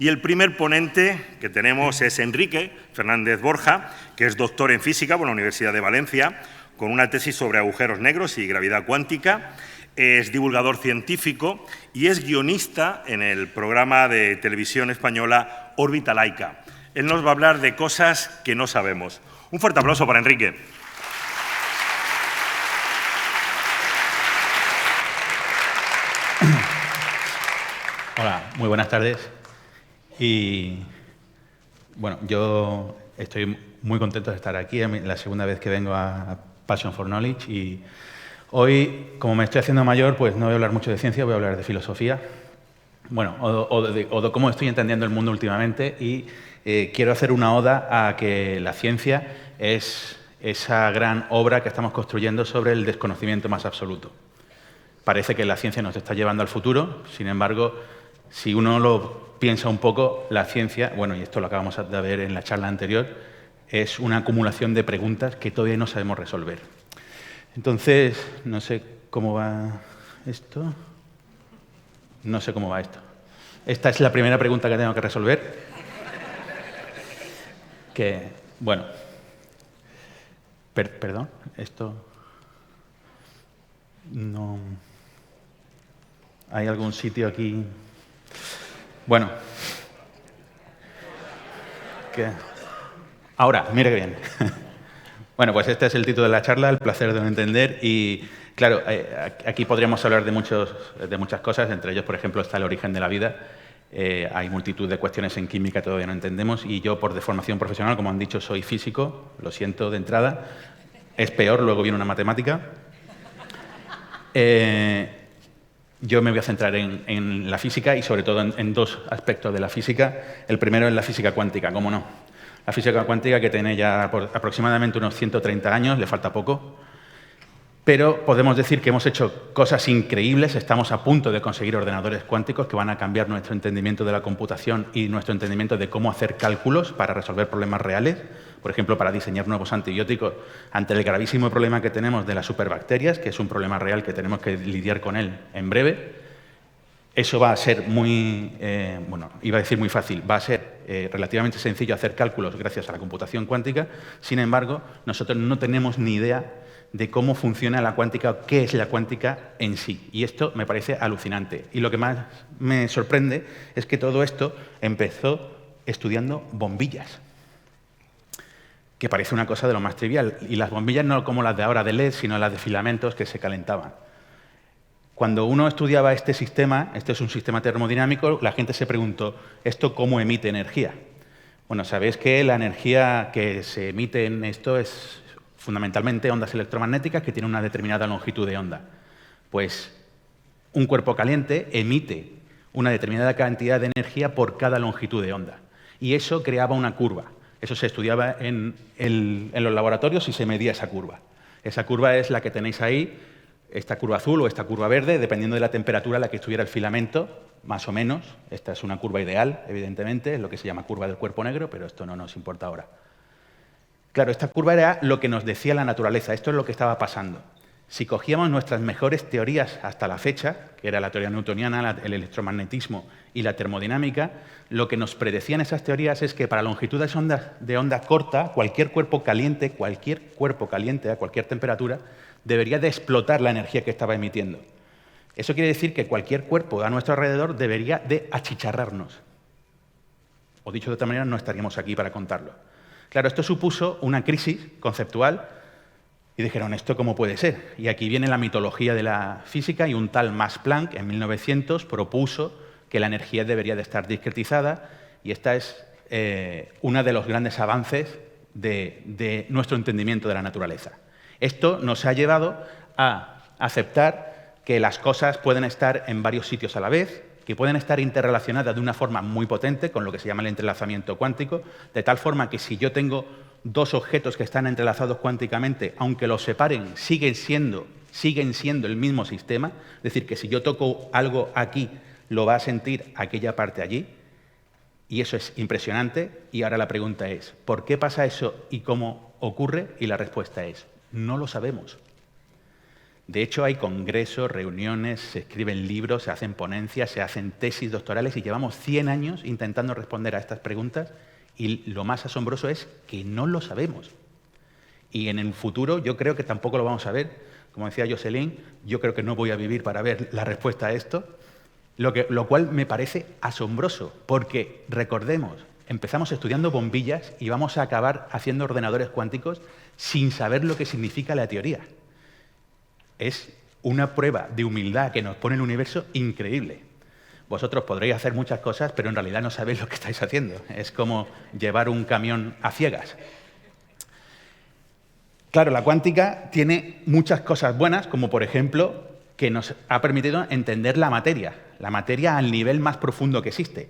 Y el primer ponente que tenemos es Enrique Fernández Borja, que es doctor en física por la Universidad de Valencia, con una tesis sobre agujeros negros y gravedad cuántica. Es divulgador científico y es guionista en el programa de televisión española Órbita Laica. Él nos va a hablar de cosas que no sabemos. Un fuerte aplauso para Enrique. Hola, muy buenas tardes. Y bueno, yo estoy muy contento de estar aquí, es la segunda vez que vengo a Passion for Knowledge y hoy, como me estoy haciendo mayor, pues no voy a hablar mucho de ciencia, voy a hablar de filosofía. Bueno, o de cómo estoy entendiendo el mundo últimamente y quiero hacer una oda a que la ciencia es esa gran obra que estamos construyendo sobre el desconocimiento más absoluto. Parece que la ciencia nos está llevando al futuro, sin embargo, si uno lo piensa un poco, la ciencia, bueno, y esto lo acabamos de ver en la charla anterior, es una acumulación de preguntas que todavía no sabemos resolver. Entonces, no sé cómo va esto. No sé cómo va esto. Esta es la primera pregunta que tengo que resolver. Que, bueno, perdón, esto no... ¿Hay algún sitio aquí? Bueno. Ahora, mire qué bien. Bueno, pues este es el título de la charla, el placer de no entender. Y, claro, aquí podríamos hablar de muchas cosas. Entre ellos, por ejemplo, está el origen de la vida. Hay multitud de cuestiones en química que todavía no entendemos. Y yo, por deformación profesional, como han dicho, soy físico. Lo siento de entrada. Es peor, luego viene una matemática. Yo me voy a centrar en la física y, sobre todo, en dos aspectos de la física. El primero es la física cuántica, ¿cómo no? La física cuántica, que tiene ya aproximadamente unos 130 años, le falta poco, pero podemos decir que hemos hecho cosas increíbles. Estamos a punto de conseguir ordenadores cuánticos que van a cambiar nuestro entendimiento de la computación y nuestro entendimiento de cómo hacer cálculos para resolver problemas reales, por ejemplo, para diseñar nuevos antibióticos ante el gravísimo problema que tenemos de las superbacterias, que es un problema real que tenemos que lidiar con él en breve. Eso va a ser muy, bueno, iba a decir muy fácil, va a ser relativamente sencillo hacer cálculos gracias a la computación cuántica. Sin embargo, nosotros no tenemos ni idea de cómo funciona la cuántica o qué es la cuántica en sí. Y esto me parece alucinante. Y lo que más me sorprende es que todo esto empezó estudiando bombillas, que parece una cosa de lo más trivial. Y las bombillas no como las de ahora de LED, sino las de filamentos que se calentaban. Cuando uno estudiaba este sistema, este es un sistema termodinámico, la gente se preguntó, ¿esto cómo emite energía? Bueno, sabéis que la energía que se emite en esto es fundamentalmente ondas electromagnéticas que tienen una determinada longitud de onda. Pues un cuerpo caliente emite una determinada cantidad de energía por cada longitud de onda. Y eso creaba una curva. Eso se estudiaba en los laboratorios y se medía esa curva. Esa curva es la que tenéis ahí, esta curva azul o esta curva verde, dependiendo de la temperatura a la que estuviera el filamento, más o menos. Esta es una curva ideal, evidentemente, es lo que se llama curva del cuerpo negro, pero esto no nos importa ahora. Claro, esta curva era lo que nos decía la naturaleza, esto es lo que estaba pasando. Si cogíamos nuestras mejores teorías hasta la fecha, que era la teoría newtoniana, el electromagnetismo y la termodinámica, lo que nos predecían esas teorías es que para longitudes de onda corta, cualquier cuerpo caliente a cualquier temperatura, debería de explotar la energía que estaba emitiendo. Eso quiere decir que cualquier cuerpo a nuestro alrededor debería de achicharrarnos. O dicho de otra manera, no estaríamos aquí para contarlo. Claro, esto supuso una crisis conceptual y dijeron, ¿esto cómo puede ser? Y aquí viene la mitología de la física y un tal Max Planck en 1900 propuso que la energía debería de estar discretizada y esta es uno de los grandes avances de nuestro entendimiento de la naturaleza. Esto nos ha llevado a aceptar que las cosas pueden estar en varios sitios a la vez, que pueden estar interrelacionadas de una forma muy potente, con lo que se llama el entrelazamiento cuántico, de tal forma que si yo tengo dos objetos que están entrelazados cuánticamente, aunque los separen, siguen siendo el mismo sistema, es decir, que si yo toco algo aquí, lo va a sentir aquella parte allí, y eso es impresionante. Y ahora la pregunta es, ¿por qué pasa eso y cómo ocurre? Y la respuesta es, no lo sabemos. De hecho, hay congresos, reuniones, se escriben libros, se hacen ponencias, se hacen tesis doctorales y llevamos 100 años intentando responder a estas preguntas y lo más asombroso es que no lo sabemos. Y en el futuro yo creo que tampoco lo vamos a ver. Como decía Jocelyn, yo creo que no voy a vivir para ver la respuesta a esto, lo cual me parece asombroso, porque recordemos, empezamos estudiando bombillas y vamos a acabar haciendo ordenadores cuánticos sin saber lo que significa la teoría. Es una prueba de humildad que nos pone el universo increíble. Vosotros podréis hacer muchas cosas, pero en realidad no sabéis lo que estáis haciendo. Es como llevar un camión a ciegas. Claro, la cuántica tiene muchas cosas buenas, como por ejemplo, que nos ha permitido entender la materia al nivel más profundo que existe.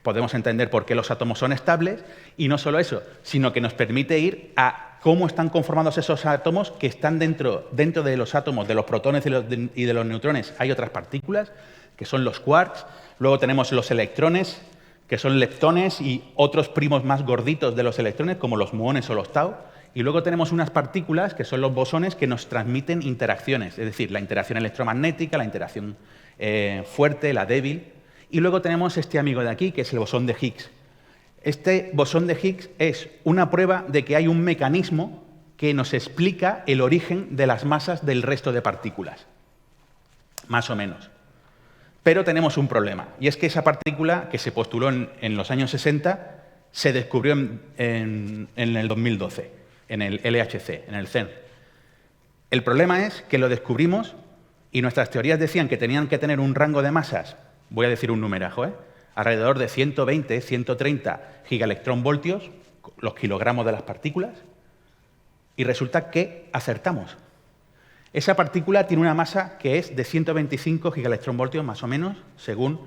Podemos entender por qué los átomos son estables y no solo eso, sino que nos permite ir a cómo están conformados esos átomos que están dentro de los átomos, de los protones y de los neutrones. Hay otras partículas, que son los quarks. Luego tenemos los electrones, que son leptones y otros primos más gorditos de los electrones, como los muones o los tau. Y luego tenemos unas partículas, que son los bosones, que nos transmiten interacciones, es decir, la interacción electromagnética, la interacción fuerte, la débil. Y luego tenemos este amigo de aquí, que es el bosón de Higgs. Este bosón de Higgs es una prueba de que hay un mecanismo que nos explica el origen de las masas del resto de partículas, más o menos. Pero tenemos un problema, y es que esa partícula, que se postuló en los años 60, se descubrió en el 2012, en el LHC, en el CERN. El problema es que lo descubrimos y nuestras teorías decían que tenían que tener un rango de masas, voy a decir un numerajo, alrededor de 120, 130 gigaelectronvoltios, los kilogramos de las partículas, y resulta que acertamos. Esa partícula tiene una masa que es de 125 gigaelectronvoltios más o menos, según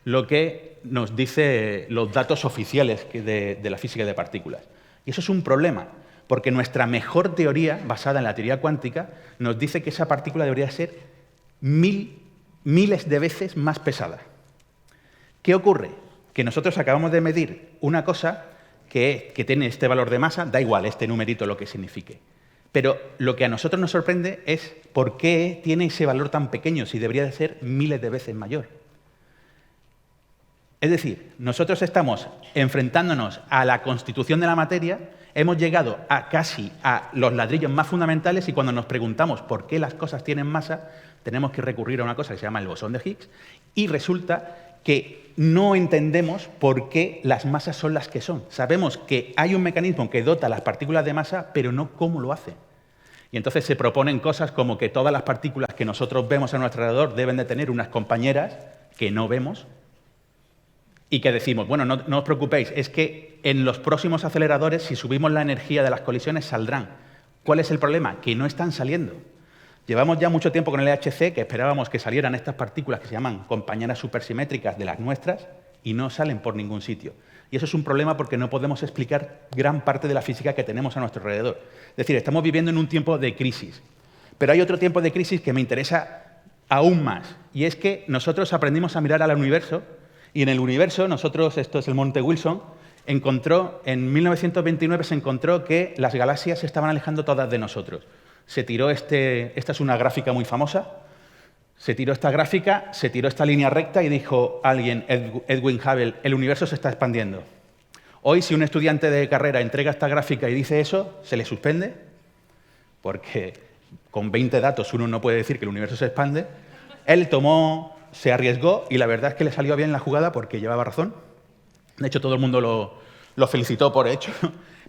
lo que nos dicen los datos oficiales de la física de partículas. Y eso es un problema, porque nuestra mejor teoría, basada en la teoría cuántica, nos dice que esa partícula debería ser miles de veces más pesada. ¿Qué ocurre? Que nosotros acabamos de medir una cosa que tiene este valor de masa, da igual este numerito lo que signifique. Pero lo que a nosotros nos sorprende es por qué tiene ese valor tan pequeño si debería de ser miles de veces mayor. Es decir, nosotros estamos enfrentándonos a la constitución de la materia, hemos llegado casi a los ladrillos más fundamentales y cuando nos preguntamos por qué las cosas tienen masa, tenemos que recurrir a una cosa que se llama el bosón de Higgs y resulta que no entendemos por qué las masas son las que son. Sabemos que hay un mecanismo que dota a las partículas de masa, pero no cómo lo hace. Y entonces se proponen cosas como que todas las partículas que nosotros vemos a nuestro alrededor deben de tener unas compañeras que no vemos y que decimos, bueno, no os preocupéis, es que en los próximos aceleradores, si subimos la energía de las colisiones, saldrán. ¿Cuál es el problema? Que no están saliendo. Llevamos ya mucho tiempo con el LHC que esperábamos que salieran estas partículas que se llaman compañeras supersimétricas de las nuestras y no salen por ningún sitio. Y eso es un problema porque no podemos explicar gran parte de la física que tenemos a nuestro alrededor. Es decir, estamos viviendo en un tiempo de crisis. Pero hay otro tiempo de crisis que me interesa aún más. Y es que nosotros aprendimos a mirar al universo y en el universo, nosotros, esto es el Monte Wilson, en 1929 se encontró que las galaxias se estaban alejando todas de nosotros. Se tiró esta es una gráfica muy famosa, se tiró esta gráfica, se tiró esta línea recta y dijo alguien, Edwin Hubble, el universo se está expandiendo. Hoy, si un estudiante de carrera entrega esta gráfica y dice eso, se le suspende, porque con 20 datos uno no puede decir que el universo se expande. Él se arriesgó y la verdad es que le salió bien la jugada porque llevaba razón. De hecho, todo el mundo lo felicitó por hecho.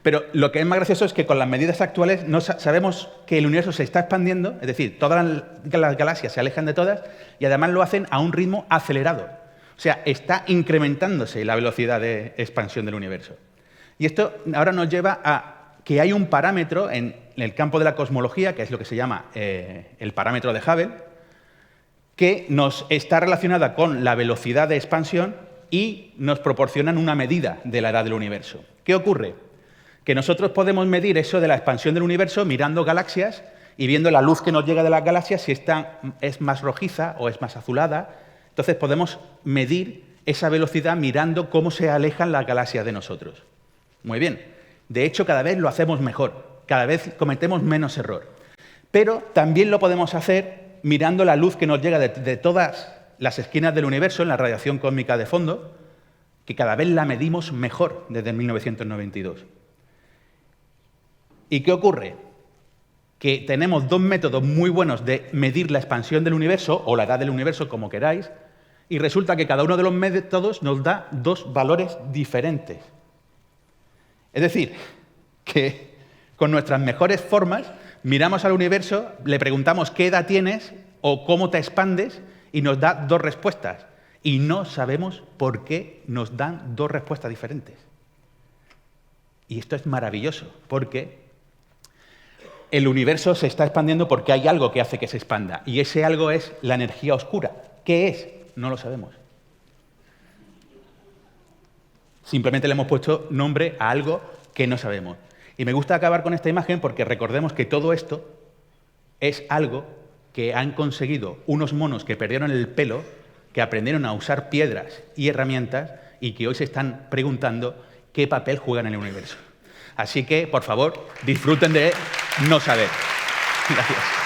Pero lo que es más gracioso es que con las medidas actuales no sabemos que el universo se está expandiendo, es decir, todas las galaxias se alejan de todas y además lo hacen a un ritmo acelerado. O sea, está incrementándose la velocidad de expansión del universo. Y esto ahora nos lleva a que hay un parámetro en el campo de la cosmología, que es lo que se llama el parámetro de Hubble, que nos está relacionada con la velocidad de expansión y nos proporcionan una medida de la edad del universo. ¿Qué ocurre? Que nosotros podemos medir eso de la expansión del universo mirando galaxias y viendo la luz que nos llega de las galaxias, si esta es más rojiza o es más azulada. Entonces podemos medir esa velocidad mirando cómo se alejan las galaxias de nosotros. Muy bien. De hecho, cada vez lo hacemos mejor. Cada vez cometemos menos error. Pero también lo podemos hacer mirando la luz que nos llega de todas las esquinas del universo en la radiación cósmica de fondo, que cada vez la medimos mejor desde 1992. ¿Y qué ocurre? Que tenemos dos métodos muy buenos de medir la expansión del universo, o la edad del universo, como queráis, y resulta que cada uno de los métodos nos da dos valores diferentes. Es decir, que con nuestras mejores formas miramos al universo, le preguntamos qué edad tienes o cómo te expandes y nos da dos respuestas. Y no sabemos por qué nos dan dos respuestas diferentes. Y esto es maravilloso, porque el universo se está expandiendo porque hay algo que hace que se expanda. Y ese algo es la energía oscura. ¿Qué es? No lo sabemos. Simplemente le hemos puesto nombre a algo que no sabemos. Y me gusta acabar con esta imagen porque recordemos que todo esto es algo que han conseguido unos monos que perdieron el pelo, que aprendieron a usar piedras y herramientas y que hoy se están preguntando qué papel juegan en el universo. Así que, por favor, disfruten de no saber. Gracias.